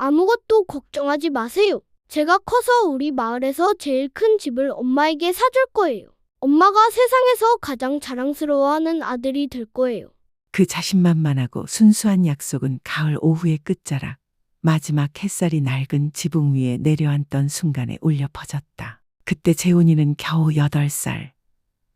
아무것도 걱정하지 마세요. 제가 커서 우리 마을에서 제일 큰 집을 엄마에게 사줄 거예요. 엄마가 세상에서 가장 자랑스러워하는 아들이 될 거예요. 그 자신만만하고 순수한 약속은 가을 오후의 끝자락, 마지막 햇살이 낡은 지붕 위에 내려앉던 순간에 울려 퍼졌다. 그때 재훈이는 겨우 8살.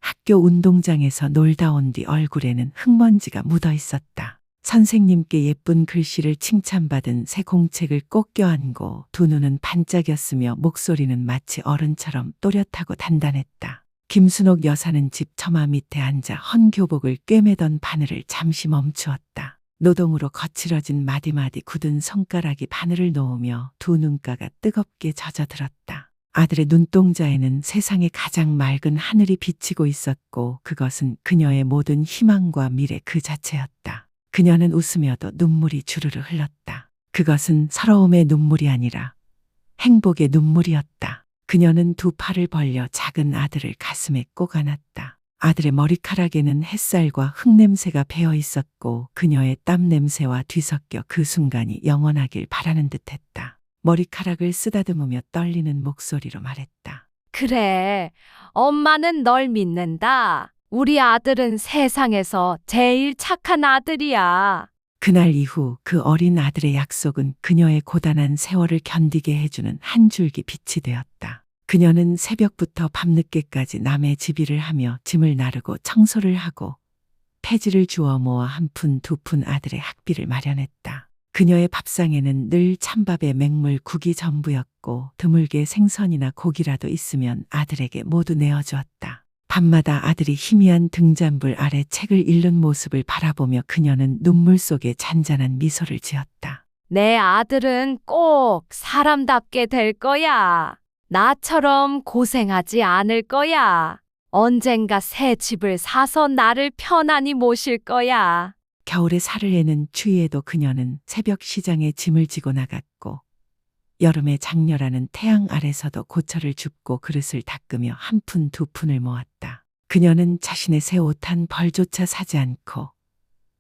학교 운동장에서 놀다 온 뒤 얼굴에는 흙먼지가 묻어 있었다. 선생님께 예쁜 글씨를 칭찬받은 새 공책을 꼭 껴안고 두 눈은 반짝였으며 목소리는 마치 어른처럼 또렷하고 단단했다. 김순옥 여사는 집 처마 밑에 앉아 헌 교복을 꿰매던 바늘을 잠시 멈추었다. 노동으로 거칠어진 마디마디 굳은 손가락이 바늘을 놓으며 두 눈가가 뜨겁게 젖어들었다. 아들의 눈동자에는 세상의 가장 맑은 하늘이 비치고 있었고 그것은 그녀의 모든 희망과 미래 그 자체였다. 그녀는 웃으며도 눈물이 주르르 흘렀다. 그것은 서러움의 눈물이 아니라 행복의 눈물이었다. 그녀는 두 팔을 벌려 작은 아들을 가슴에 꼭 안았다. 아들의 머리카락에는 햇살과 흙냄새가 배어 있었고 그녀의 땀 냄새와 뒤섞여 그 순간이 영원하길 바라는 듯했다. 머리카락을 쓰다듬으며 떨리는 목소리로 말했다. 그래, 엄마는 널 믿는다. 우리 아들은 세상에서 제일 착한 아들이야. 그날 이후 그 어린 아들의 약속은 그녀의 고단한 세월을 견디게 해주는 한 줄기 빛이 되었다. 그녀는 새벽부터 밤늦게까지 남의 집일을 하며 짐을 나르고 청소를 하고 폐지를 주워 모아 한 푼 두 푼 아들의 학비를 마련했다. 그녀의 밥상에는 늘 찬밥에 맹물 국이 전부였고 드물게 생선이나 고기라도 있으면 아들에게 모두 내어주었다. 밤마다 아들이 희미한 등잔불 아래 책을 읽는 모습을 바라보며 그녀는 눈물 속에 잔잔한 미소를 지었다. 내 아들은 꼭 사람답게 될 거야. 나처럼 고생하지 않을 거야. 언젠가 새 집을 사서 나를 편안히 모실 거야. 겨울에 사르르는 추위에도 그녀는 새벽 시장에 짐을 지고 나갔고 여름에 장렬하는 태양 아래서도 고철을 줍고 그릇을 닦으며 한 푼 두 푼을 모았다. 그녀는 자신의 새 옷 한 벌조차 사지 않고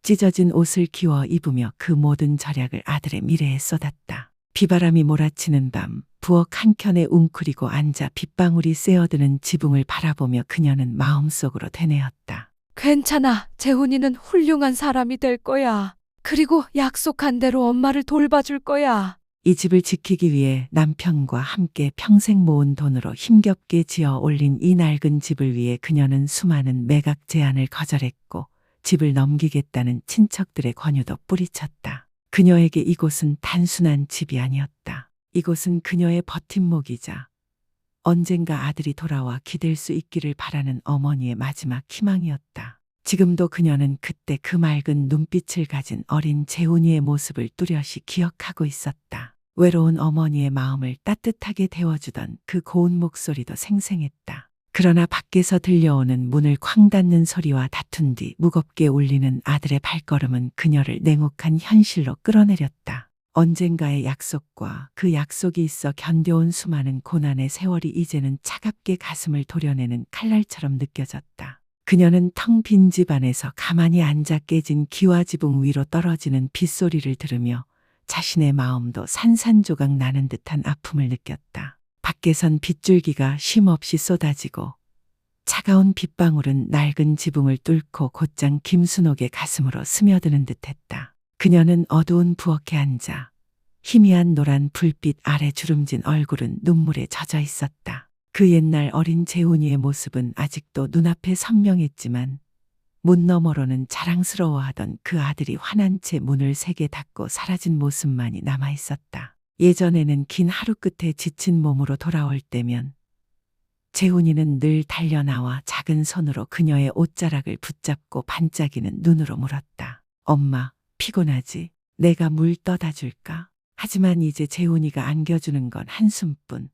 찢어진 옷을 기워 입으며 그 모든 절약을 아들의 미래에 쏟았다. 비바람이 몰아치는 밤 부엌 한켠에 웅크리고 앉아 빗방울이 쐬어드는 지붕을 바라보며 그녀는 마음속으로 되뇌었다. 괜찮아. 재훈이는 훌륭한 사람이 될 거야. 그리고 약속한 대로 엄마를 돌봐줄 거야. 이 집을 지키기 위해 남편과 함께 평생 모은 돈으로 힘겹게 지어 올린 이 낡은 집을 위해 그녀는 수많은 매각 제안을 거절했고 집을 넘기겠다는 친척들의 권유도 뿌리쳤다. 그녀에게 이곳은 단순한 집이 아니었다. 이곳은 그녀의 버팀목이자 언젠가 아들이 돌아와 기댈 수 있기를 바라는 어머니의 마지막 희망이었다. 지금도 그녀는 그때 그 맑은 눈빛을 가진 어린 재훈이의 모습을 뚜렷이 기억하고 있었다. 외로운 어머니의 마음을 따뜻하게 데워주던 그 고운 목소리도 생생했다. 그러나 밖에서 들려오는 문을 쾅 닫는 소리와 다툰 뒤 무겁게 울리는 아들의 발걸음은 그녀를 냉혹한 현실로 끌어내렸다. 언젠가의 약속과 그 약속이 있어 견뎌온 수많은 고난의 세월이 이제는 차갑게 가슴을 도려내는 칼날처럼 느껴졌다. 그녀는 텅 빈 집 안에서 가만히 앉아 깨진 기와지붕 위로 떨어지는 빗소리를 들으며 자신의 마음도 산산조각 나는 듯한 아픔을 느꼈다. 밖에선 빗줄기가 쉼없이 쏟아지고 차가운 빗방울은 낡은 지붕을 뚫고 곧장 김순옥의 가슴으로 스며드는 듯했다. 그녀는 어두운 부엌에 앉아 희미한 노란 불빛 아래 주름진 얼굴은 눈물에 젖어 있었다. 그 옛날 어린 재훈이의 모습은 아직도 눈앞에 선명했지만 문 너머로는 자랑스러워하던 그 아들이 화난 채 문을 세게 닫고 사라진 모습만이 남아 있었다. 예전에는 긴 하루 끝에 지친 몸으로 돌아올 때면 재훈이는 늘 달려나와 작은 손으로 그녀의 옷자락을 붙잡고 반짝이는 눈으로 물었다. 엄마, 피곤하지? 내가 물 떠다 줄까? 하지만 이제 재훈이가 안겨주는 건 한숨뿐.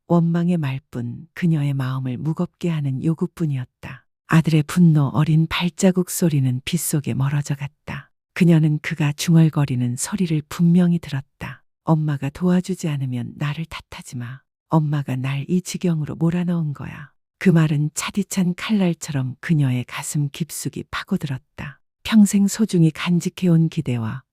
원망의 말뿐, 그녀의 마음을 무겁게 하는 요구뿐이었다. 아들의 분노 어린 발자국 소리는 빗속에 멀어져 갔다. 그녀는 그가 중얼거리는 소리를 분명히 들었다. 엄마가 도와주지 않으면 나를 탓하지 마. 엄마가 날 이 지경으로 몰아넣은 거야. 그 말은 차디찬 칼날처럼 그녀의 가슴 깊숙이 파고들었다. 평생 소중히 간직해온 기대와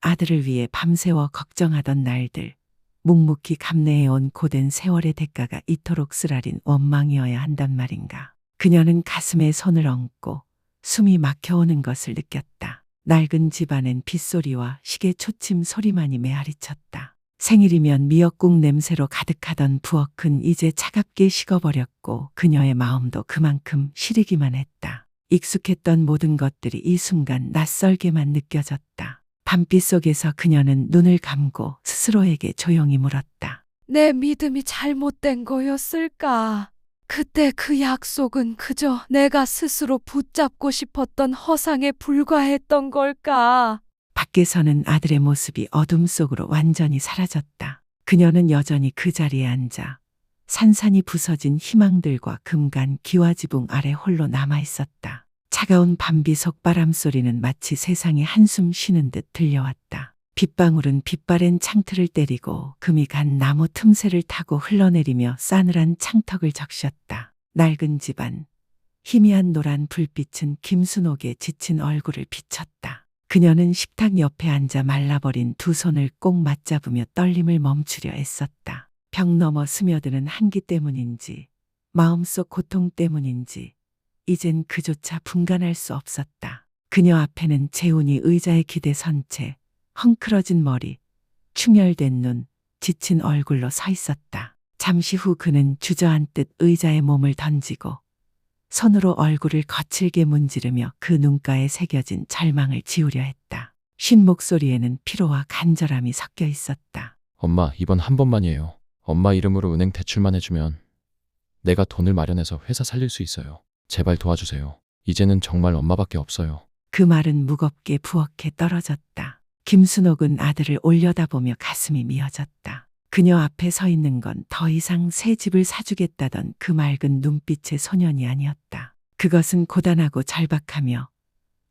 아들을 위해 밤새워 걱정하던 날들, 묵묵히 감내해온 고된 세월의 대가가 이토록 쓰라린 원망이어야 한단 말인가. 그녀는 가슴에 손을 얹고 숨이 막혀오는 것을 느꼈다. 낡은 집안엔 빗소리와 시계 초침 소리만이 메아리쳤다. 생일이면 미역국 냄새로 가득하던 부엌은 이제 차갑게 식어버렸고 그녀의 마음도 그만큼 시리기만 했다. 익숙했던 모든 것들이 이 순간 낯설게만 느껴졌다. 밤빛 속에서 그녀는 눈을 감고 스스로에게 조용히 물었다. 내 믿음이 잘못된 거였을까? 그때 그 약속은 그저 내가 스스로 붙잡고 싶었던 허상에 불과했던 걸까? 밖에서는 아들의 모습이 어둠 속으로 완전히 사라졌다. 그녀는 여전히 그 자리에 앉아 산산이 부서진 희망들과 금간 기와지붕 아래 홀로 남아 있었다. 차가운 밤비 속바람 소리는 마치 세상에 한숨 쉬는 듯 들려왔다. 빗방울은 빗바랜 창틀을 때리고 금이 간 나무 틈새를 타고 흘러내리며 싸늘한 창턱을 적셨다. 낡은 집안, 희미한 노란 불빛은 김순옥의 지친 얼굴을 비쳤다. 그녀는 식탁 옆에 앉아 말라버린 두 손을 꼭 맞잡으며 떨림을 멈추려 애썼다. 벽 넘어 스며드는 한기 때문인지 마음속 고통 때문인지 이젠 그조차 분간할 수 없었다. 그녀 앞에는 재훈이 의자에 기대 선 채 헝클어진 머리, 충혈된 눈, 지친 얼굴로 서 있었다. 잠시 후 그는 주저앉듯 의자에 몸을 던지고 손으로 얼굴을 거칠게 문지르며 그 눈가에 새겨진 절망을 지우려 했다. 쉰 목소리에는 피로와 간절함이 섞여 있었다. 엄마, 이번 한 번만이에요. 엄마 이름으로 은행 대출만 해주면 내가 돈을 마련해서 회사 살릴 수 있어요. 제발 도와주세요. 이제는 정말 엄마밖에 없어요. 그 말은 무겁게 부엌에 떨어졌다. 김순옥은 아들을 올려다보며 가슴이 미어졌다. 그녀 앞에 서 있는 건 더 이상 새 집을 사주겠다던 그 맑은 눈빛의 소년이 아니었다. 그것은 고단하고 절박하며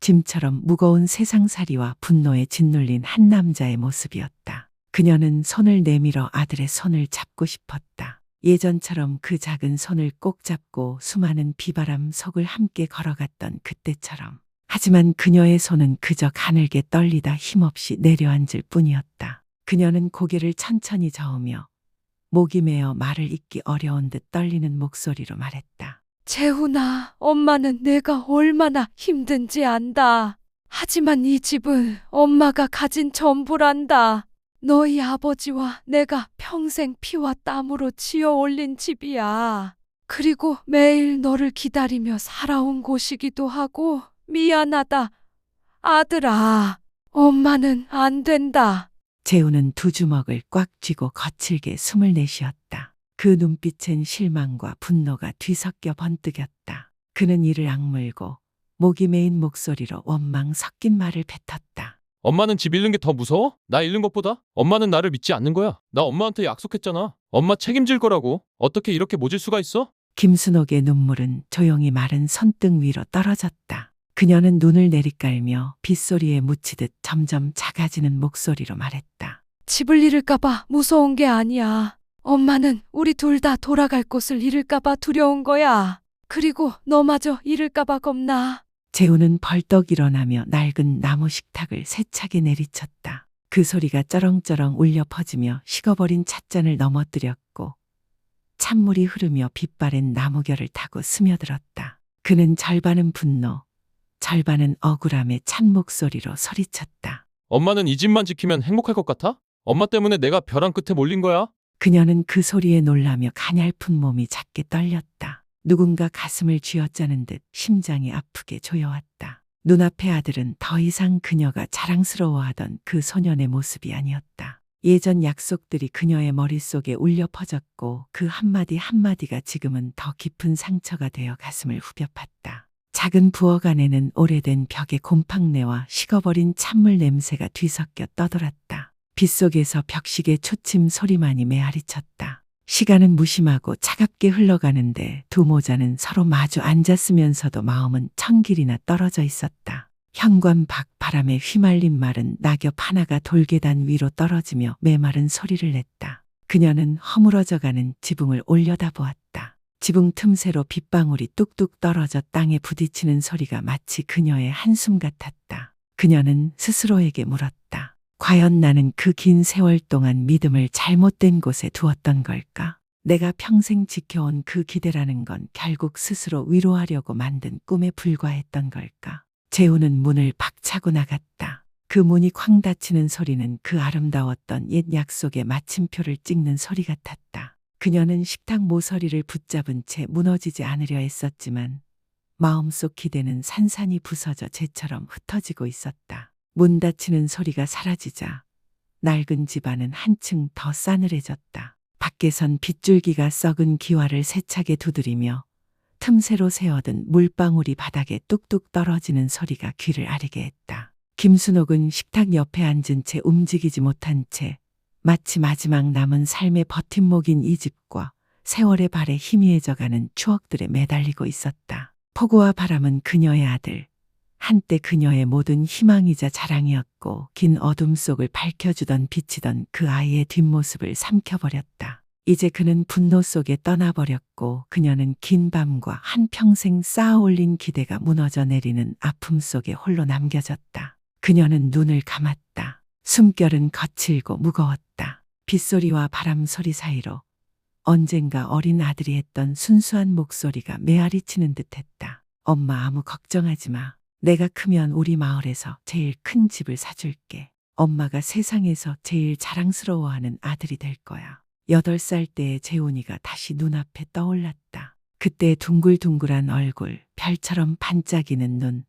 짐처럼 무거운 세상살이와 분노에 짓눌린 한 남자의 모습이었다. 그녀는 손을 내밀어 아들의 손을 잡고 싶었다. 예전처럼 그 작은 손을 꼭 잡고 수많은 비바람 속을 함께 걸어갔던 그때처럼. 하지만 그녀의 손은 그저 가늘게 떨리다 힘없이 내려앉을 뿐이었다. 그녀는 고개를 천천히 저으며 목이 메어 말을 잇기 어려운 듯 떨리는 목소리로 말했다. 재훈아, 엄마는 내가 얼마나 힘든지 안다. 하지만 이 집은 엄마가 가진 전부란다. 너희 아버지와 내가 평생 피와 땀으로 지어 올린 집이야. 그리고 매일 너를 기다리며 살아온 곳이기도 하고 미안하다. 아들아, 엄마는 안 된다. 재훈은 두 주먹을 꽉 쥐고 거칠게 숨을 내쉬었다. 그 눈빛엔 실망과 분노가 뒤섞여 번뜩였다. 그는 이를 악물고 목이 메인 목소리로 원망 섞인 말을 뱉었다. 엄마는 집 잃는 게 더 무서워? 나 잃는 것보다? 엄마는 나를 믿지 않는 거야. 나 엄마한테 약속했잖아. 엄마 책임질 거라고. 어떻게 이렇게 모질 수가 있어? 김순옥의 눈물은 조용히 마른 손등 위로 떨어졌다. 그녀는 눈을 내리깔며 빗소리에 묻히듯 점점 작아지는 목소리로 말했다. 집을 잃을까봐 무서운 게 아니야. 엄마는 우리 둘 다 돌아갈 곳을 잃을까봐 두려운 거야. 그리고 너마저 잃을까봐 겁나. 재훈은 벌떡 일어나며 낡은 나무 식탁을 세차게 내리쳤다. 그 소리가 쩌렁쩌렁 울려 퍼지며 식어버린 찻잔을 넘어뜨렸고 찬물이 흐르며 빗바랜 나무결을 타고 스며들었다. 그는 절반은 분노, 절반은 억울함에 찬 목소리로 소리쳤다. 엄마는 이 집만 지키면 행복할 것 같아? 엄마 때문에 내가 벼랑 끝에 몰린 거야? 그녀는 그 소리에 놀라며 가냘픈 몸이 작게 떨렸다. 누군가 가슴을 쥐어짜는 듯 심장이 아프게 조여왔다. 눈앞의 아들은 더 이상 그녀가 자랑스러워하던 그 소년의 모습이 아니었다. 예전 약속들이 그녀의 머릿속에 울려 퍼졌고 그 한마디 한마디가 지금은 더 깊은 상처가 되어 가슴을 후벼 팠다. 작은 부엌 안에는 오래된 벽의 곰팡내와 식어버린 찬물 냄새가 뒤섞여 떠돌았다. 빗속에서 벽시계 초침 소리만이 메아리쳤다. 시간은 무심하고 차갑게 흘러가는데 두 모자는 서로 마주 앉았으면서도 마음은 천길이나 떨어져 있었다. 현관 밖 바람에 휘말린 마른 낙엽 하나가 돌계단 위로 떨어지며 메마른 소리를 냈다. 그녀는 허물어져가는 지붕을 올려다보았다. 지붕 틈새로 빗방울이 뚝뚝 떨어져 땅에 부딪히는 소리가 마치 그녀의 한숨 같았다. 그녀는 스스로에게 물었다. 과연 나는 그 긴 세월 동안 믿음을 잘못된 곳에 두었던 걸까? 내가 평생 지켜온 그 기대라는 건 결국 스스로 위로하려고 만든 꿈에 불과했던 걸까? 재우는 문을 박차고 나갔다. 그 문이 쾅 닫히는 소리는 그 아름다웠던 옛 약속의 마침표를 찍는 소리 같았다. 그녀는 식탁 모서리를 붙잡은 채 무너지지 않으려 했었지만 마음속 기대는 산산이 부서져 재처럼 흩어지고 있었다. 문 닫히는 소리가 사라지자 낡은 집안은 한층 더 싸늘해졌다. 밖에선 빗줄기가 썩은 기와를 세차게 두드리며 틈새로 새어든 물방울이 바닥에 뚝뚝 떨어지는 소리가 귀를 아리게 했다. 김순옥은 식탁 옆에 앉은 채 움직이지 못한 채 마치 마지막 남은 삶의 버팀목인 이 집과 세월의 발에 희미해져가는 추억들에 매달리고 있었다. 폭우와 바람은 그녀의 아들, 한때 그녀의 모든 희망이자 자랑이었고 긴 어둠 속을 밝혀주던 비치던 그 아이의 뒷모습을 삼켜버렸다. 이제 그는 분노 속에 떠나버렸고 그녀는 긴 밤과 한평생 쌓아올린 기대가 무너져 내리는 아픔 속에 홀로 남겨졌다. 그녀는 눈을 감았다. 숨결은 거칠고 무거웠다. 빗소리와 바람 소리 사이로 언젠가 어린 아들이 했던 순수한 목소리가 메아리치는 듯했다. 엄마 아무 걱정하지 마. 내가 크면 우리 마을에서 제일 큰 집을 사줄게. 엄마가 세상에서 제일 자랑스러워하는 아들이 될 거야. 8살 때의 재훈이가 다시 눈앞에 떠올랐다. 그때 둥글둥글한 얼굴, 별처럼 반짝이는 눈,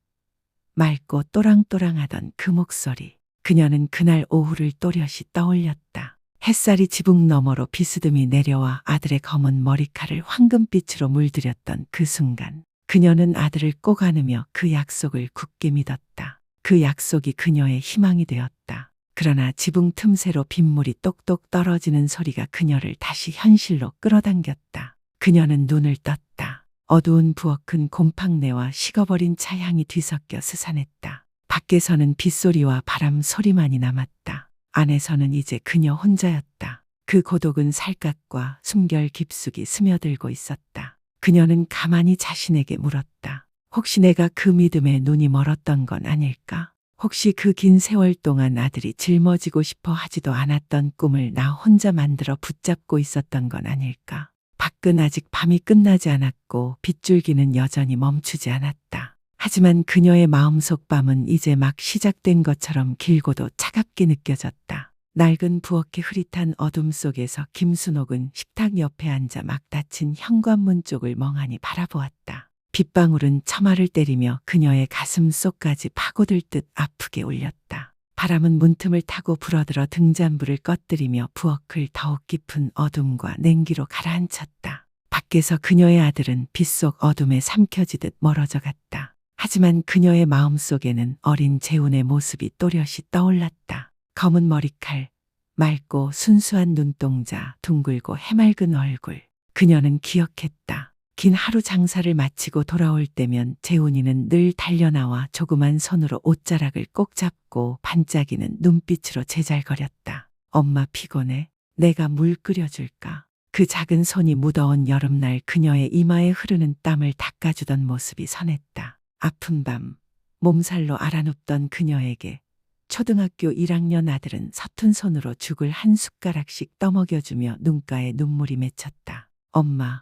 맑고 또랑또랑하던 그 목소리. 그녀는 그날 오후를 또렷이 떠올렸다. 햇살이 지붕 너머로 비스듬히 내려와 아들의 검은 머리칼을 황금빛으로 물들였던 그 순간. 그녀는 아들을 꼭 안으며 그 약속을 굳게 믿었다. 그 약속이 그녀의 희망이 되었다. 그러나 지붕 틈새로 빗물이 똑똑 떨어지는 소리가 그녀를 다시 현실로 끌어당겼다. 그녀는 눈을 떴다. 어두운 부엌은 곰팡내와 식어버린 차향이 뒤섞여 스산했다. 밖에서는 빗소리와 바람 소리만이 남았다. 안에서는 이제 그녀 혼자였다. 그 고독은 살갗과 숨결 깊숙이 스며들고 있었다. 그녀는 가만히 자신에게 물었다. 혹시 내가 그 믿음에 눈이 멀었던 건 아닐까? 혹시 그 긴 세월 동안 아들이 짊어지고 싶어 하지도 않았던 꿈을 나 혼자 만들어 붙잡고 있었던 건 아닐까? 밖은 아직 밤이 끝나지 않았고 빗줄기는 여전히 멈추지 않았다. 하지만 그녀의 마음속 밤은 이제 막 시작된 것처럼 길고도 차갑게 느껴졌다. 낡은 부엌의 흐릿한 어둠 속에서 김순옥은 식탁 옆에 앉아 막 닫힌 현관문 쪽을 멍하니 바라보았다. 빗방울은 처마를 때리며 그녀의 가슴 속까지 파고들 듯 아프게 울렸다. 바람은 문틈을 타고 불어들어 등잔불을 꺼뜨리며 부엌을 더욱 깊은 어둠과 냉기로 가라앉혔다. 밖에서 그녀의 아들은 빗속 어둠에 삼켜지듯 멀어져 갔다. 하지만 그녀의 마음속에는 어린 재훈의 모습이 또렷이 떠올랐다. 검은 머리칼, 맑고 순수한 눈동자, 둥글고 해맑은 얼굴. 그녀는 기억했다. 긴 하루 장사를 마치고 돌아올 때면 재훈이는 늘 달려나와 조그만 손으로 옷자락을 꼭 잡고 반짝이는 눈빛으로 제잘거렸다. 엄마 피곤해? 내가 물 끓여줄까? 그 작은 손이 무더운 여름날 그녀의 이마에 흐르는 땀을 닦아주던 모습이 선했다. 아픈 밤, 몸살로 알아눕던 그녀에게 초등학교 1학년 아들은 서툰 손으로 죽을 한 숟가락씩 떠먹여주며 눈가에 눈물이 맺혔다. 엄마,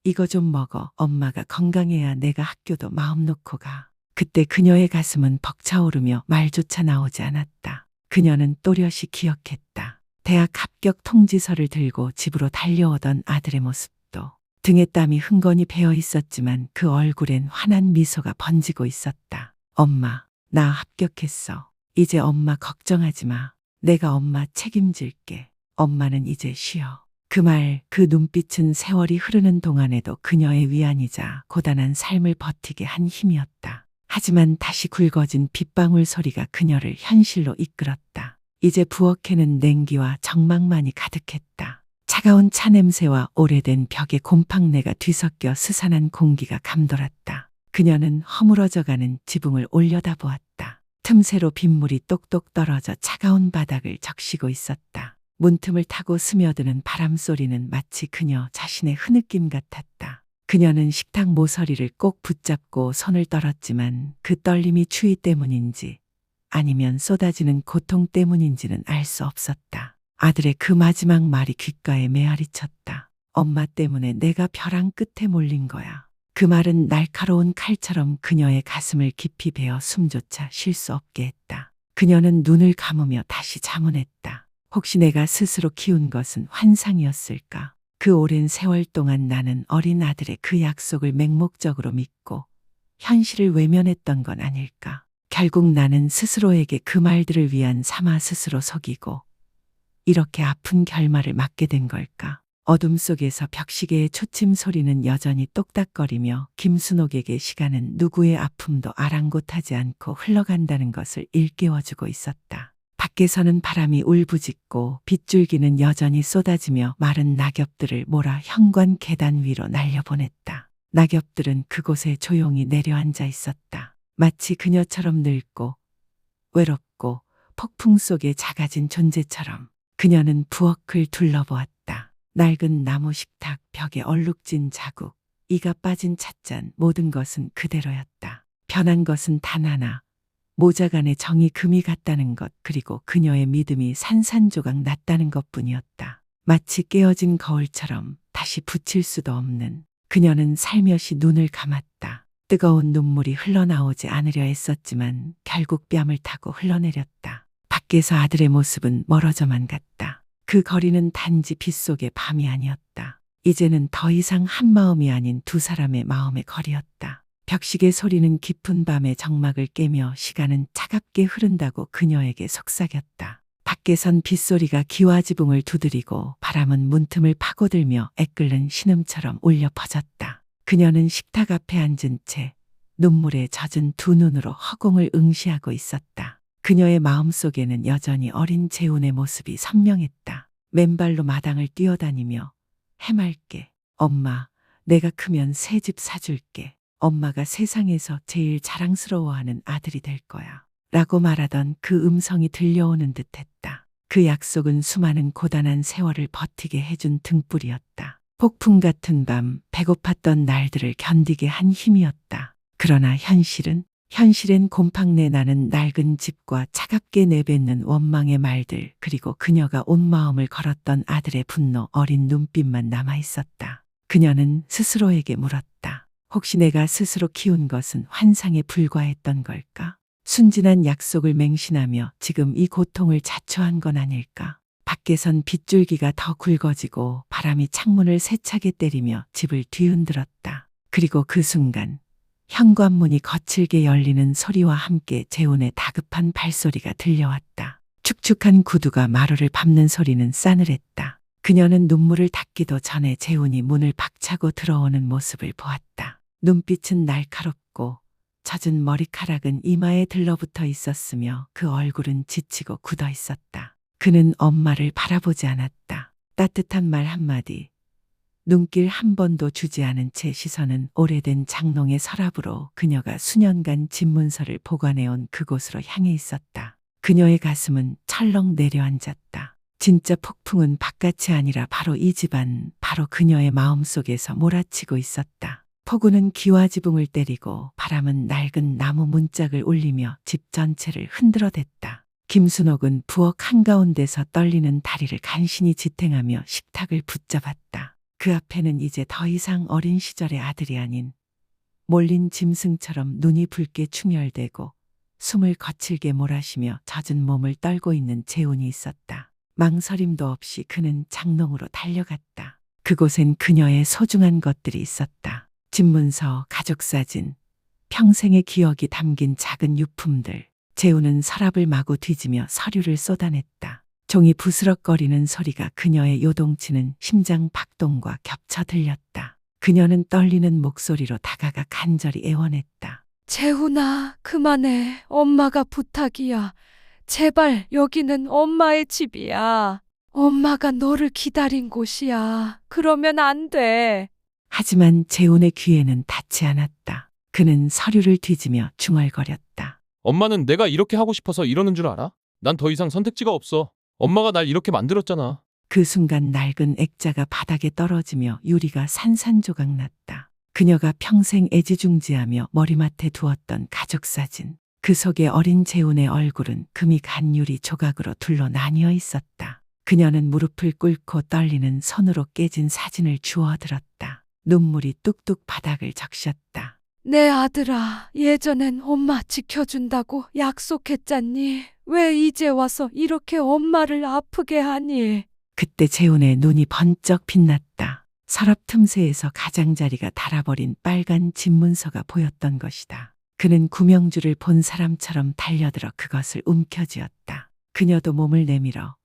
이거 좀 먹어. 엄마가 건강해야 내가 학교도 마음 놓고 가. 그때 그녀의 가슴은 벅차오르며 말조차 나오지 않았다. 그녀는 또렷이 기억했다. 대학 합격 통지서를 들고 집으로 달려오던 아들의 모습도. 등에 땀이 흥건히 배어 있었지만 그 얼굴엔 환한 미소가 번지고 있었다. 엄마, 나 합격했어. 이제 엄마 걱정하지 마. 내가 엄마 책임질게. 엄마는 이제 쉬어. 그 말, 그 눈빛은 세월이 흐르는 동안에도 그녀의 위안이자 고단한 삶을 버티게 한 힘이었다. 하지만 다시 굵어진 빗방울 소리가 그녀를 현실로 이끌었다. 이제 부엌에는 냉기와 적막만이 가득했다. 차가운 차 냄새와 오래된 벽의 곰팡내가 뒤섞여 스산한 공기가 감돌았다. 그녀는 허물어져가는 지붕을 올려다보았다. 틈새로 빗물이 똑똑 떨어져 차가운 바닥을 적시고 있었다. 문틈을 타고 스며드는 바람 소리는 마치 그녀 자신의 흐느낌 같았다. 그녀는 식탁 모서리를 꼭 붙잡고 손을 떨었지만 그 떨림이 추위 때문인지 아니면 쏟아지는 고통 때문인지는 알 수 없었다. 아들의 그 마지막 말이 귓가에 메아리쳤다. 엄마 때문에 내가 벼랑 끝에 몰린 거야. 그 말은 날카로운 칼처럼 그녀의 가슴을 깊이 베어 숨조차 쉴 수 없게 했다. 그녀는 눈을 감으며 다시 자문했다. 혹시 내가 스스로 키운 것은 환상이었을까? 그 오랜 세월 동안 나는 어린 아들의 그 약속을 맹목적으로 믿고 현실을 외면했던 건 아닐까? 결국 나는 스스로에게 그 말들을 위안 삼아 스스로 속이고 이렇게 아픈 결말을 맞게 된 걸까? 어둠 속에서 벽시계의 초침 소리는 여전히 똑딱거리며 김순옥에게 시간은 누구의 아픔도 아랑곳하지 않고 흘러간다는 것을 일깨워주고 있었다. 밖에서는 바람이 울부짖고 빗줄기는 여전히 쏟아지며 마른 낙엽들을 몰아 현관 계단 위로 날려보냈다. 낙엽들은 그곳에 조용히 내려앉아 있었다. 마치 그녀처럼 늙고 외롭고 폭풍 속에 작아진 존재처럼 그녀는 부엌을 둘러보았다. 낡은 나무 식탁, 벽에 얼룩진 자국, 이가 빠진 찻잔, 모든 것은 그대로였다. 변한 것은 단 하나, 모자간의 정이 금이 갔다는 것, 그리고 그녀의 믿음이 산산조각 났다는 것뿐이었다. 마치 깨어진 거울처럼 다시 붙일 수도 없는. 그녀는 살며시 눈을 감았다. 뜨거운 눈물이 흘러나오지 않으려 했었지만 결국 뺨을 타고 흘러내렸다. 밖에서 아들의 모습은 멀어져만 갔다. 그 거리는 단지 빗속의 밤이 아니었다. 이제는 더 이상 한 마음이 아닌 두 사람의 마음의 거리였다. 벽시계 소리는 깊은 밤의 정막을 깨며 시간은 차갑게 흐른다고 그녀에게 속삭였다. 밖에선 빗소리가 기와 지붕을 두드리고 바람은 문틈을 파고들며 애끓는 신음처럼 울려 퍼졌다. 그녀는 식탁 앞에 앉은 채 눈물에 젖은 두 눈으로 허공을 응시하고 있었다. 그녀의 마음속에는 여전히 어린 재훈의 모습이 선명했다. 맨발로 마당을 뛰어다니며 해맑게 엄마, 내가 크면 새 집 사줄게. 엄마가 세상에서 제일 자랑스러워하는 아들이 될 거야. 라고 말하던 그 음성이 들려오는 듯했다. 그 약속은 수많은 고단한 세월을 버티게 해준 등불이었다. 폭풍 같은 밤, 배고팠던 날들을 견디게 한 힘이었다. 그러나 현실엔 곰팡내 나는 낡은 집과 차갑게 내뱉는 원망의 말들, 그리고 그녀가 온 마음을 걸었던 아들의 분노, 어린 눈빛만 남아 있었다. 그녀는 스스로에게 물었다. 혹시 내가 스스로 키운 것은 환상에 불과했던 걸까? 순진한 약속을 맹신하며 지금 이 고통을 자초한 건 아닐까? 밖에선 빗줄기가 더 굵어지고 바람이 창문을 세차게 때리며 집을 뒤흔들었다. 그리고 그 순간 현관문이 거칠게 열리는 소리와 함께 재훈의 다급한 발소리가 들려왔다. 축축한 구두가 마루를 밟는 소리는 싸늘했다. 그녀는 눈물을 닦기도 전에 재훈이 문을 박차고 들어오는 모습을 보았다. 눈빛은 날카롭고 젖은 머리카락은 이마에 들러붙어 있었으며 그 얼굴은 지치고 굳어 있었다. 그는 엄마를 바라보지 않았다. 따뜻한 말 한마디, 눈길 한 번도 주지 않은 채 시선은 오래된 장롱의 서랍으로 그녀가 수년간 집문서를 보관해온 그곳으로 향해 있었다. 그녀의 가슴은 철렁 내려앉았다. 진짜 폭풍은 바깥이 아니라 바로 이 집안, 바로 그녀의 마음속에서 몰아치고 있었다. 폭우는 기와 지붕을 때리고 바람은 낡은 나무 문짝을 울리며 집 전체를 흔들어댔다. 김순옥은 부엌 한가운데서 떨리는 다리를 간신히 지탱하며 식탁을 붙잡았다. 그 앞에는 이제 더 이상 어린 시절의 아들이 아닌 몰린 짐승처럼 눈이 붉게 충혈되고 숨을 거칠게 몰아쉬며 젖은 몸을 떨고 있는 재훈이 있었다. 망설임도 없이 그는 장롱으로 달려갔다. 그곳엔 그녀의 소중한 것들이 있었다. 집문서, 가족사진, 평생의 기억이 담긴 작은 유품들. 재훈은 서랍을 마구 뒤지며 서류를 쏟아냈다. 종이 부스럭거리는 소리가 그녀의 요동치는 심장 박동과 겹쳐 들렸다. 그녀는 떨리는 목소리로 다가가 간절히 애원했다. 재훈아, 그만해. 엄마가 부탁이야. 제발 여기는 엄마의 집이야. 엄마가 너를 기다린 곳이야. 그러면 안 돼. 하지만 재훈의 귀에는 닿지 않았다. 그는 서류를 뒤지며 중얼거렸다. 엄마는 내가 이렇게 하고 싶어서 이러는 줄 알아? 난 더 이상 선택지가 없어. 엄마가 날 이렇게 만들었잖아. 그 순간 낡은 액자가 바닥에 떨어지며 유리가 산산조각 났다. 그녀가 평생 애지중지하며 머리맡에 두었던 가족사진. 그 속에 어린 재훈의 얼굴은 금이 간 유리 조각으로 둘로 나뉘어 있었다. 그녀는 무릎을 꿇고 떨리는 손으로 깨진 사진을 주워 들었다. 눈물이 뚝뚝 바닥을 적셨다. 내 아들아, 예전엔 엄마 지켜준다고 약속했잖니. 왜 이제 와서 이렇게 엄마를 아프게 하니? 그때 재훈의 눈이 번쩍 빛났다. 서랍 틈새에서 가장자리가 닳아버린 빨간 집문서가 보였던 것이다. 그는 구명주를 본 사람처럼 달려들어 그것을 움켜쥐었다. 그녀도 몸을 내밀어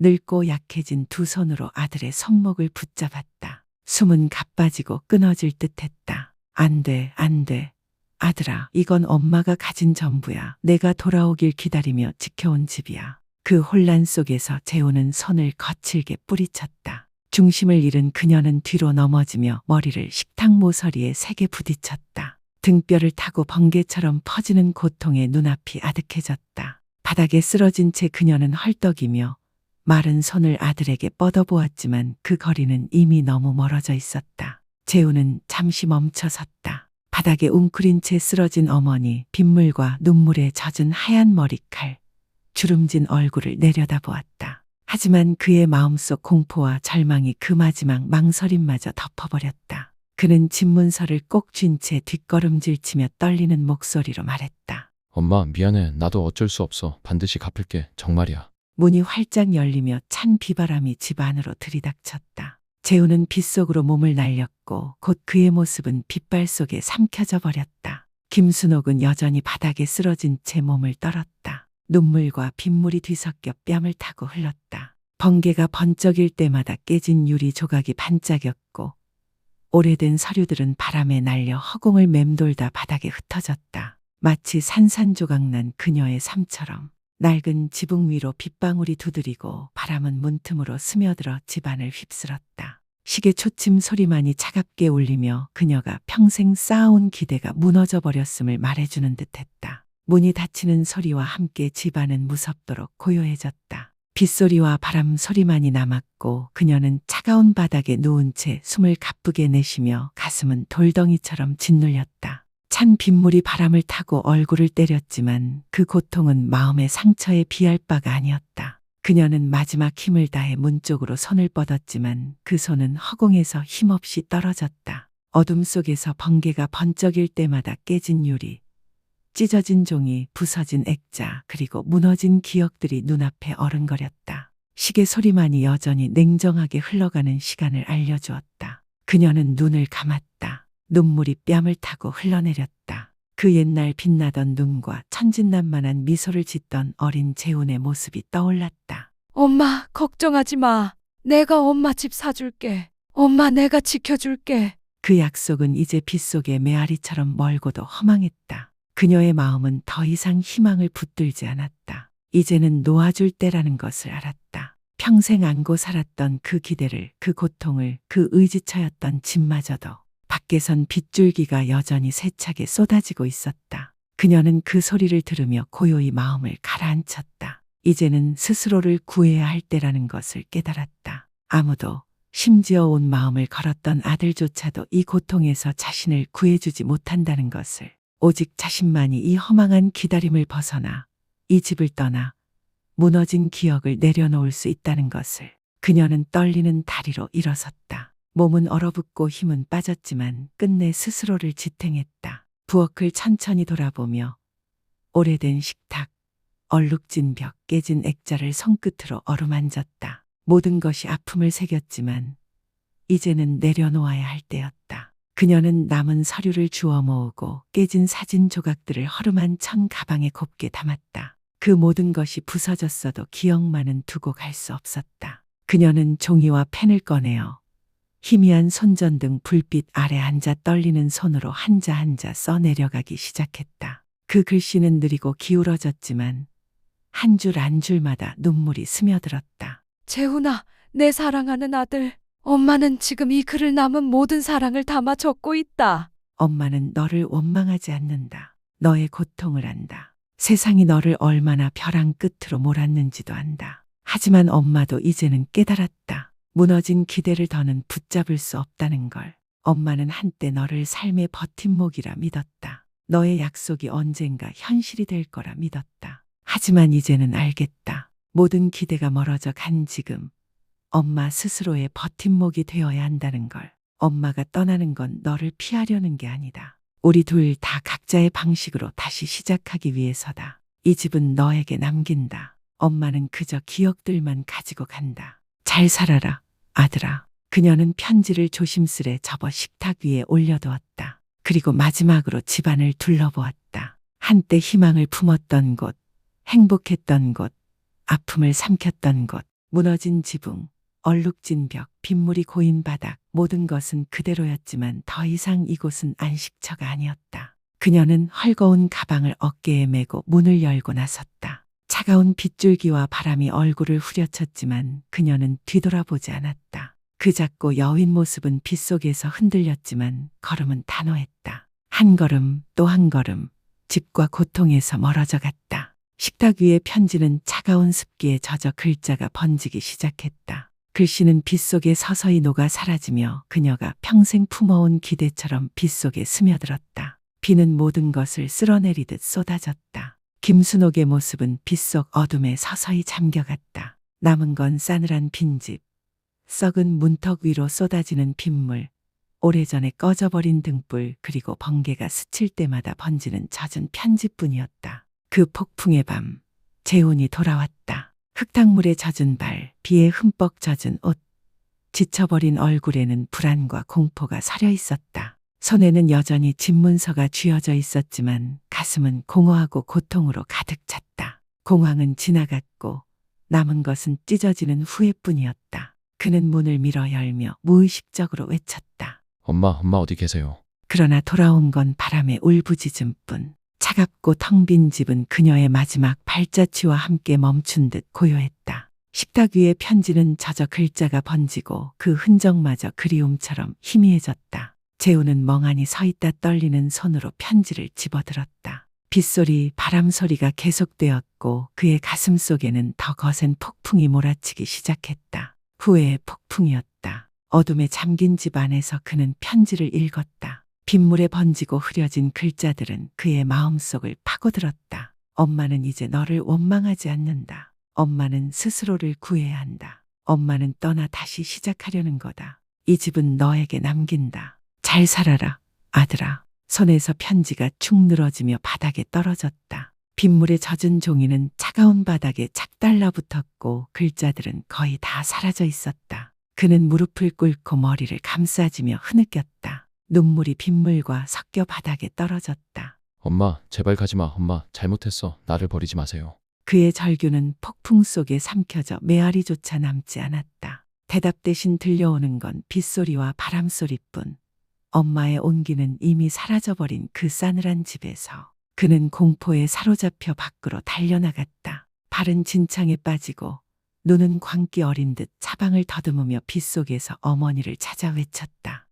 늙고 약해진 두 손으로 아들의 손목을 붙잡았다. 숨은 가빠지고 끊어질 듯했다. 안 돼, 안 돼. 아들아, 이건 엄마가 가진 전부야. 내가 돌아오길 기다리며 지켜온 집이야. 그 혼란 속에서 재훈은 손을 거칠게 뿌리쳤다. 중심을 잃은 그녀는 뒤로 넘어지며 머리를 식탁 모서리에 세게 부딪혔다. 등뼈를 타고 번개처럼 퍼지는 고통에 눈앞이 아득해졌다. 바닥에 쓰러진 채 그녀는 헐떡이며 마른 손을 아들에게 뻗어보았지만 그 거리는 이미 너무 멀어져 있었다. 재훈은 잠시 멈춰섰다. 바닥에 웅크린 채 쓰러진 어머니, 빗물과 눈물에 젖은 하얀 머리칼, 주름진 얼굴을 내려다보았다. 하지만 그의 마음속 공포와 절망이 그 마지막 망설임마저 덮어버렸다. 그는 집문서를 꼭 쥔 채 뒷걸음질치며 떨리는 목소리로 말했다. 엄마, 미안해. 나도 어쩔 수 없어. 반드시 갚을게. 정말이야. 문이 활짝 열리며 찬 비바람이 집 안으로 들이닥쳤다. 재훈은 빗속으로 몸을 날렸고 곧 그의 모습은 빗발 속에 삼켜져 버렸다. 김순옥은 여전히 바닥에 쓰러진 채 몸을 떨었다. 눈물과 빗물이 뒤섞여 뺨을 타고 흘렀다. 번개가 번쩍일 때마다 깨진 유리 조각이 반짝였고 오래된 서류들은 바람에 날려 허공을 맴돌다 바닥에 흩어졌다. 마치 산산조각난 그녀의 삶처럼. 낡은 지붕 위로 빗방울이 두드리고 바람은 문틈으로 스며들어 집안을 휩쓸었다. 시계 초침 소리만이 차갑게 울리며 그녀가 평생 쌓아온 기대가 무너져 버렸음을 말해주는 듯했다. 문이 닫히는 소리와 함께 집안은 무섭도록 고요해졌다. 빗소리와 바람 소리만이 남았고 그녀는 차가운 바닥에 누운 채 숨을 가쁘게 내쉬며 가슴은 돌덩이처럼 짓눌렸다. 찬 빗물이 바람을 타고 얼굴을 때렸지만 그 고통은 마음의 상처에 비할 바가 아니었다. 그녀는 마지막 힘을 다해 문 쪽으로 손을 뻗었지만 그 손은 허공에서 힘없이 떨어졌다. 어둠 속에서 번개가 번쩍일 때마다 깨진 유리, 찢어진 종이, 부서진 액자, 그리고 무너진 기억들이 눈앞에 어른거렸다. 시계 소리만이 여전히 냉정하게 흘러가는 시간을 알려주었다. 그녀는 눈을 감았다. 눈물이 뺨을 타고 흘러내렸다. 그 옛날 빛나던 눈과 천진난만한 미소를 짓던 어린 재훈의 모습이 떠올랐다. 엄마, 걱정하지 마. 내가 엄마 집 사줄게. 엄마, 내가 지켜줄게. 그 약속은 이제 빗속의 메아리처럼 멀고도 허망했다. 그녀의 마음은 더 이상 희망을 붙들지 않았다. 이제는 놓아줄 때라는 것을 알았다. 평생 안고 살았던 그 기대를, 그 고통을, 그 의지처였던 집마저도 밖에선 빗줄기가 여전히 세차게 쏟아지고 있었다. 그녀는 그 소리를 들으며 고요히 마음을 가라앉혔다. 이제는 스스로를 구해야 할 때라는 것을 깨달았다. 아무도, 심지어 온 마음을 걸었던 아들조차도 이 고통에서 자신을 구해주지 못한다는 것을, 오직 자신만이 이 허망한 기다림을 벗어나 이 집을 떠나 무너진 기억을 내려놓을 수 있다는 것을. 그녀는 떨리는 다리로 일어섰다. 몸은 얼어붙고 힘은 빠졌지만 끝내 스스로를 지탱했다. 부엌을 천천히 돌아보며 오래된 식탁, 얼룩진 벽, 깨진 액자를 손끝으로 어루만졌다. 모든 것이 아픔을 새겼지만 이제는 내려놓아야 할 때였다. 그녀는 남은 서류를 주워 모으고 깨진 사진 조각들을 허름한 천 가방에 곱게 담았다. 그 모든 것이 부서졌어도 기억만은 두고 갈 수 없었다. 그녀는 종이와 펜을 꺼내어 희미한 손전등 불빛 아래 앉아 떨리는 손으로 한자 한자 써 내려가기 시작했다. 그 글씨는 느리고 기울어졌지만 한 줄 한 줄마다 눈물이 스며들었다. 재훈아, 내 사랑하는 아들. 엄마는 지금 이 글을 남은 모든 사랑을 담아 적고 있다. 엄마는 너를 원망하지 않는다. 너의 고통을 안다. 세상이 너를 얼마나 벼랑 끝으로 몰았는지도 안다. 하지만 엄마도 이제는 깨달았다. 무너진 기대를 더는 붙잡을 수 없다는 걸. 엄마는 한때 너를 삶의 버팀목이라 믿었다. 너의 약속이 언젠가 현실이 될 거라 믿었다. 하지만 이제는 알겠다. 모든 기대가 멀어져 간 지금 엄마 스스로의 버팀목이 되어야 한다는 걸. 엄마가 떠나는 건 너를 피하려는 게 아니다. 우리 둘 다 각자의 방식으로 다시 시작하기 위해서다. 이 집은 너에게 남긴다. 엄마는 그저 기억들만 가지고 간다. 잘 살아라, 아들아. 그녀는 편지를 조심스레 접어 식탁 위에 올려두었다. 그리고 마지막으로 집안을 둘러보았다. 한때 희망을 품었던 곳, 행복했던 곳, 아픔을 삼켰던 곳, 무너진 지붕, 얼룩진 벽, 빗물이 고인 바닥, 모든 것은 그대로였지만 더 이상 이곳은 안식처가 아니었다. 그녀는 헐거운 가방을 어깨에 메고 문을 열고 나섰다. 차가운 빗줄기와 바람이 얼굴을 후려쳤지만 그녀는 뒤돌아보지 않았다. 그 작고 여윈 모습은 빗속에서 흔들렸지만 걸음은 단호했다. 한 걸음 또 한 걸음 집과 고통에서 멀어져 갔다. 식탁 위의 편지는 차가운 습기에 젖어 글자가 번지기 시작했다. 글씨는 빗속에 서서히 녹아 사라지며 그녀가 평생 품어온 기대처럼 빗속에 스며들었다. 비는 모든 것을 쓸어내리듯 쏟아졌다. 김순옥의 모습은 빗속 어둠에 서서히 잠겨갔다. 남은 건 싸늘한 빈집, 썩은 문턱 위로 쏟아지는 빗물, 오래전에 꺼져버린 등불, 그리고 번개가 스칠 때마다 번지는 젖은 편지뿐이었다. 그 폭풍의 밤, 재훈이 돌아왔다. 흙탕물에 젖은 발, 비에 흠뻑 젖은 옷, 지쳐버린 얼굴에는 불안과 공포가 서려 있었다. 손에는 여전히 집문서가 쥐어져 있었지만 가슴은 공허하고 고통으로 가득 찼다. 공황은 지나갔고 남은 것은 찢어지는 후회뿐이었다. 그는 문을 밀어 열며 무의식적으로 외쳤다. 엄마 어디 계세요? 그러나 돌아온 건 바람의 울부짖음뿐. 차갑고 텅 빈 집은 그녀의 마지막 발자취와 함께 멈춘 듯 고요했다. 식탁 위의 편지는 젖어 글자가 번지고 그 흔적마저 그리움처럼 희미해졌다. 재우는 멍하니 서 있다 떨리는 손으로 편지를 집어들었다. 빗소리, 바람소리가 계속되었고 그의 가슴 속에는 더 거센 폭풍이 몰아치기 시작했다. 후회의 폭풍이었다. 어둠에 잠긴 집 안에서 그는 편지를 읽었다. 빗물에 번지고 흐려진 글자들은 그의 마음속을 파고들었다. 엄마는 이제 너를 원망하지 않는다. 엄마는 스스로를 구해야 한다. 엄마는 떠나 다시 시작하려는 거다. 이 집은 너에게 남긴다. 잘 살아라, 아들아. 손에서 편지가 축 늘어지며 바닥에 떨어졌다. 빗물에 젖은 종이는 차가운 바닥에 착 달라붙었고 글자들은 거의 다 사라져 있었다. 그는 무릎을 꿇고 머리를 감싸지며 흐느꼈다. 눈물이 빗물과 섞여 바닥에 떨어졌다. 엄마, 제발 가지 마. 엄마, 잘못했어. 나를 버리지 마세요. 그의 절규는 폭풍 속에 삼켜져 메아리조차 남지 않았다. 대답 대신 들려오는 건 빗소리와 바람소리뿐. 엄마의 온기는 이미 사라져버린 그 싸늘한 집에서 그는 공포에 사로잡혀 밖으로 달려나갔다. 발은 진창에 빠지고 눈은 광기 어린 듯 차방을 더듬으며 빗속에서 어머니를 찾아 외쳤다.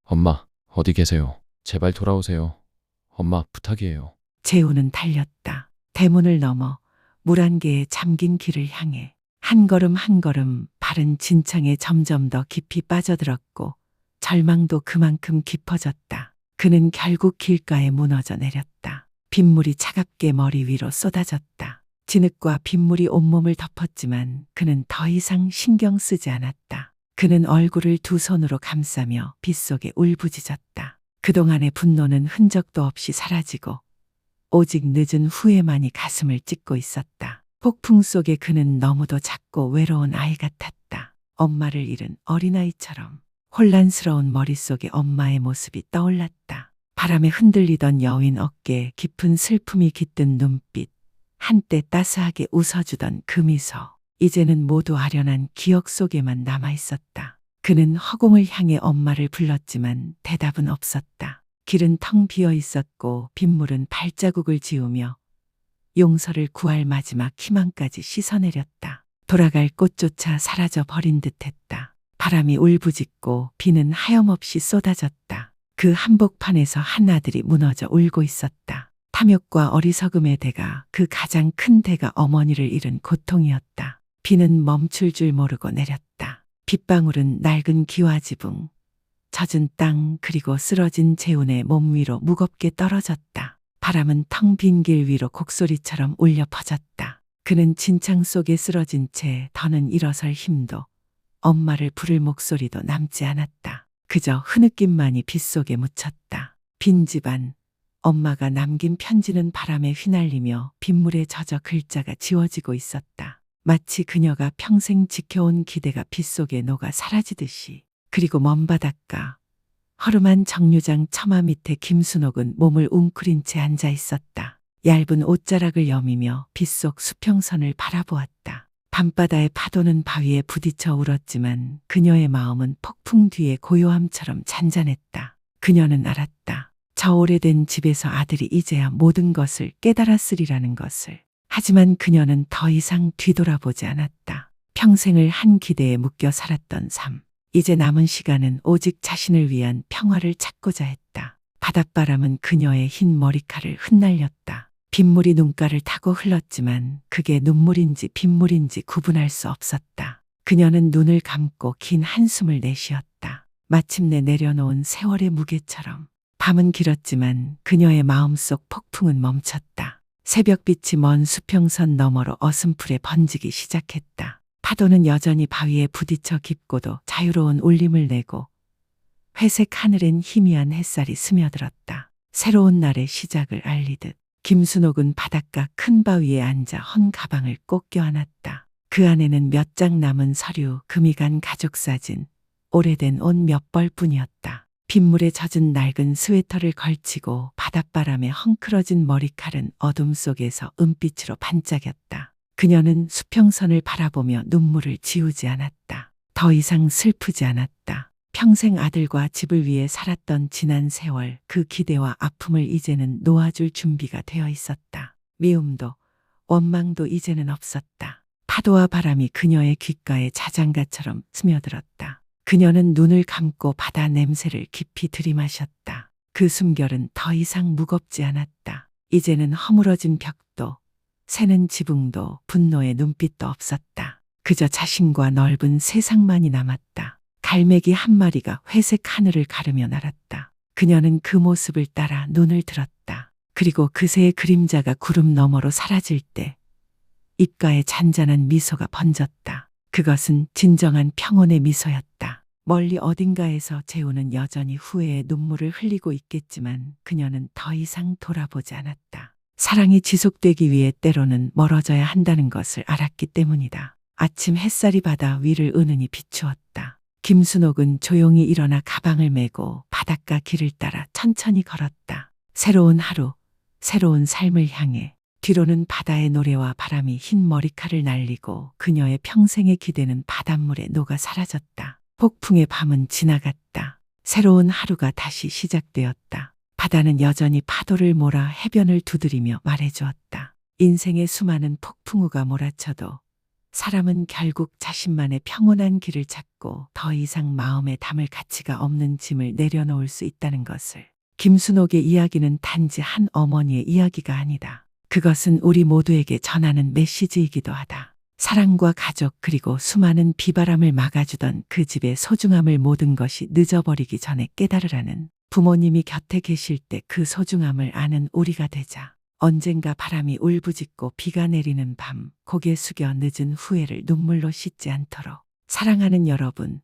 엄마, 어디 계세요? 제발 돌아오세요. 엄마, 부탁이에요. 재우는 달렸다. 대문을 넘어 물 안개에 잠긴 길을 향해 한 걸음 한 걸음 발은 진창에 점점 더 깊이 빠져들었고 절망도 그만큼 깊어졌다. 그는 결국 길가에 무너져 내렸다. 빗물이 차갑게 머리 위로 쏟아졌다. 진흙과 빗물이 온몸을 덮었지만 그는 더 이상 신경 쓰지 않았다. 그는 얼굴을 두 손으로 감싸며 빗속에 울부짖었다. 그동안의 분노는 흔적도 없이 사라지고 오직 늦은 후회만이 가슴을 찢고 있었다. 폭풍 속에 그는 너무도 작고 외로운 아이 같았다. 엄마를 잃은 어린아이처럼. 혼란스러운 머릿속에 엄마의 모습이 떠올랐다. 바람에 흔들리던 여윈 어깨에 깊은 슬픔이 깃든 눈빛, 한때 따스하게 웃어주던 그 미소, 이제는 모두 아련한 기억 속에만 남아있었다. 그는 허공을 향해 엄마를 불렀지만 대답은 없었다. 길은 텅 비어 있었고 빗물은 발자국을 지우며 용서를 구할 마지막 희망까지 씻어내렸다. 돌아갈 꽃조차 사라져 버린 듯했다. 바람이 울부짖고 비는 하염없이 쏟아졌다. 그 한복판에서 한 아들이 무너져 울고 있었다. 탐욕과 어리석음의 대가, 그 가장 큰 대가 어머니를 잃은 고통이었다. 비는 멈출 줄 모르고 내렸다. 빗방울은 낡은 기와지붕, 젖은 땅 그리고 쓰러진 재훈의 몸 위로 무겁게 떨어졌다. 바람은 텅 빈 길 위로 곡소리처럼 울려 퍼졌다. 그는 진창 속에 쓰러진 채 더는 일어설 힘도 엄마를 부를 목소리도 남지 않았다. 그저 흐느낌만이 빗속에 묻혔다. 빈 집안, 엄마가 남긴 편지는 바람에 휘날리며 빗물에 젖어 글자가 지워지고 있었다. 마치 그녀가 평생 지켜온 기대가 빗속에 녹아 사라지듯이. 그리고 먼 바닷가, 허름한 정류장 처마 밑에 김순옥은 몸을 웅크린 채 앉아 있었다. 얇은 옷자락을 여미며 빗속 수평선을 바라보았다. 밤바다의 파도는 바위에 부딪혀 울었지만 그녀의 마음은 폭풍 뒤의 고요함처럼 잔잔했다. 그녀는 알았다. 저 오래된 집에서 아들이 이제야 모든 것을 깨달았으리라는 것을. 하지만 그녀는 더 이상 뒤돌아보지 않았다. 평생을 한 기대에 묶여 살았던 삶. 이제 남은 시간은 오직 자신을 위한 평화를 찾고자 했다. 바닷바람은 그녀의 흰 머리칼을 흩날렸다. 빗물이 눈가를 타고 흘렀지만 그게 눈물인지 빗물인지 구분할 수 없었다. 그녀는 눈을 감고 긴 한숨을 내쉬었다. 마침내 내려놓은 세월의 무게처럼. 밤은 길었지만 그녀의 마음속 폭풍은 멈췄다. 새벽빛이 먼 수평선 너머로 어슴풀에 번지기 시작했다. 파도는 여전히 바위에 부딪혀 깊고도 자유로운 울림을 내고 회색 하늘엔 희미한 햇살이 스며들었다. 새로운 날의 시작을 알리듯 김순옥은 바닷가 큰 바위에 앉아 헌 가방을 꼭 껴안았다. 그 안에는 몇 장 남은 서류, 금이 간 가족사진, 오래된 옷 몇 벌뿐이었다. 빗물에 젖은 낡은 스웨터를 걸치고 바닷바람에 헝클어진 머리칼은 어둠 속에서 은빛으로 반짝였다. 그녀는 수평선을 바라보며 눈물을 지우지 않았다. 더 이상 슬프지 않았다. 평생 아들과 집을 위해 살았던 지난 세월, 그 기대와 아픔을 이제는 놓아줄 준비가 되어 있었다. 미움도 원망도 이제는 없었다. 파도와 바람이 그녀의 귓가에 자장가처럼 스며들었다. 그녀는 눈을 감고 바다 냄새를 깊이 들이마셨다. 그 숨결은 더 이상 무겁지 않았다. 이제는 허물어진 벽도, 새는 지붕도, 분노의 눈빛도 없었다. 그저 자신과 넓은 세상만이 남았다. 갈매기 한 마리가 회색 하늘을 가르며 날았다. 그녀는 그 모습을 따라 눈을 들었다. 그리고 그새의 그림자가 구름 너머로 사라질 때 입가에 잔잔한 미소가 번졌다. 그것은 진정한 평온의 미소였다. 멀리 어딘가에서 재우는 여전히 후회의 눈물을 흘리고 있겠지만 그녀는 더 이상 돌아보지 않았다. 사랑이 지속되기 위해 때로는 멀어져야 한다는 것을 알았기 때문이다. 아침 햇살이 바다 위를 은은히 비추었다. 김순옥은 조용히 일어나 가방을 메고 바닷가 길을 따라 천천히 걸었다. 새로운 하루, 새로운 삶을 향해. 뒤로는 바다의 노래와 바람이 흰 머리칼을 날리고 그녀의 평생의 기대는 바닷물에 녹아 사라졌다. 폭풍의 밤은 지나갔다. 새로운 하루가 다시 시작되었다. 바다는 여전히 파도를 몰아 해변을 두드리며 말해주었다. 인생의 수많은 폭풍우가 몰아쳐도 사람은 결국 자신만의 평온한 길을 찾고 더 이상 마음에 담을 가치가 없는 짐을 내려놓을 수 있다는 것을. 김순옥의 이야기는 단지 한 어머니의 이야기가 아니다. 그것은 우리 모두에게 전하는 메시지이기도 하다. 사랑과 가족 그리고 수많은 비바람을 막아주던 그 집의 소중함을 모든 것이 늦어버리기 전에 깨달으라는. 부모님이 곁에 계실 때 그 소중함을 아는 우리가 되자. 언젠가 바람이 울부짖고 비가 내리는 밤, 고개 숙여 늦은 후회를 눈물로 씻지 않도록. 사랑하는 여러분,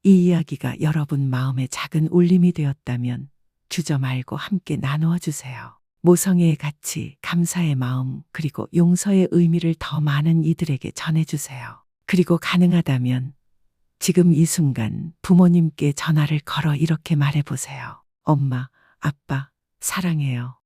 이 이야기가 여러분 마음에 작은 울림이 되었다면 주저 말고 함께 나누어 주세요. 모성애의 가치, 감사의 마음, 그리고 용서의 의미를 더 많은 이들에게 전해주세요. 그리고 가능하다면 지금 이 순간 부모님께 전화를 걸어 이렇게 말해보세요. 엄마, 아빠, 사랑해요.